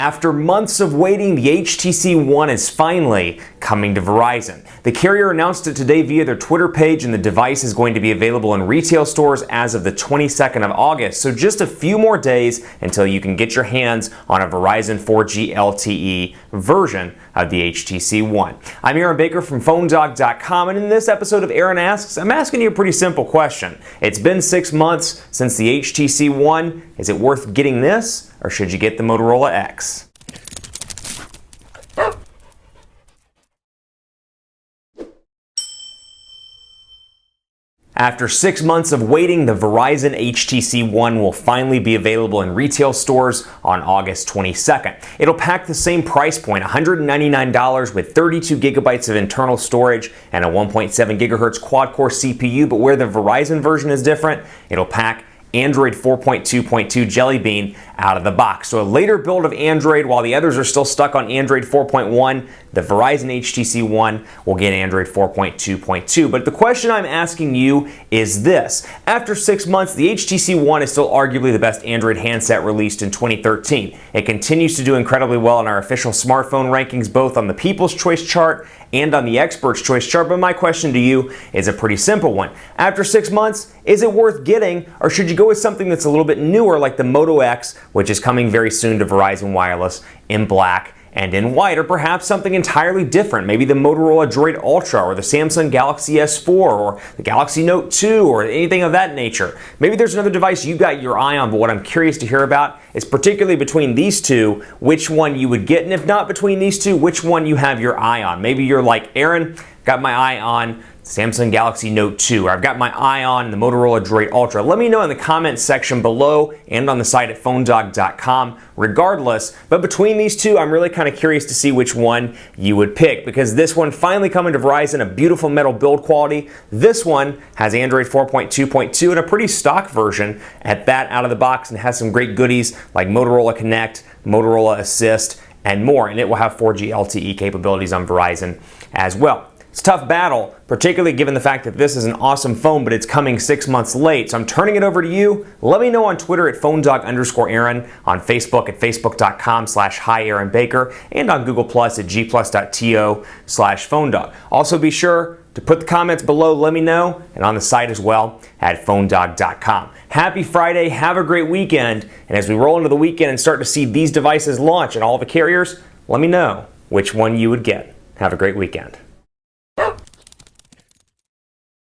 After months of waiting, the HTC One is finally coming to Verizon. The carrier announced it today via their Twitter page, and the device is going to be available in retail stores as of the 22nd of August. So just a few more days until you can get your hands on a Verizon 4G LTE version of the HTC One. I'm Aaron Baker from PhoneDog.com, and in this episode of Aaron Asks, I'm asking you a pretty simple question. It's been 6 months since the HTC One. Is it worth getting this, or should you get the Moto X? After 6 months of waiting, the Verizon HTC One will finally be available in retail stores on August 22nd. It'll pack the same price point, $199 with 32 gigabytes of internal storage and a 1.7 gigahertz quad-core CPU, but where the Verizon version is different, it'll pack Android 4.2.2 Jelly Bean out of the box. So a later build of Android, while the others are still stuck on Android 4.1, the Verizon HTC One will get Android 4.2.2. But the question I'm asking you is this. After 6 months, the HTC One is still arguably the best Android handset released in 2013. It continues to do incredibly well in our official smartphone rankings, both on the People's Choice chart and on the Expert's Choice chart. But my question to you is a pretty simple one. After 6 months, is it worth getting, or should you go with something that's a little bit newer like the Moto X, which is coming very soon to Verizon Wireless in black and in white, or perhaps something entirely different, maybe the Motorola Droid Ultra or the Samsung Galaxy S4 or the Galaxy Note 2 or anything of that nature. Maybe there's another device you got your eye on, but what I'm curious to hear about is particularly between these two, which one you would get, and if not between these two, which one you have your eye on. Maybe you're like, Aaron, got my eye on Samsung Galaxy Note 2, or I've got my eye on the Motorola Droid Ultra. Let me know in the comments section below and on the site at PhoneDog.com regardless. But between these two, I'm really kind of curious to see which one you would pick, because this one finally coming to Verizon, a beautiful metal build quality. This one has Android 4.2.2 and a pretty stock version at that out of the box, and has some great goodies like Motorola Connect, Motorola Assist, and more. And it will have 4G LTE capabilities on Verizon as well. It's a tough battle, particularly given the fact that this is an awesome phone, but it's coming 6 months late. So I'm turning it over to you. Let me know on Twitter at PhoneDog_Aaron, on Facebook at Facebook.com/HiAaronBaker, and on Google Plus at Gplus.to/PhoneDog. Also be sure to put the comments below, let me know, and on the site as well at PhoneDog.com. Happy Friday, have a great weekend, and as we roll into the weekend and start to see these devices launch and all the carriers, let me know which one you would get. Have a great weekend.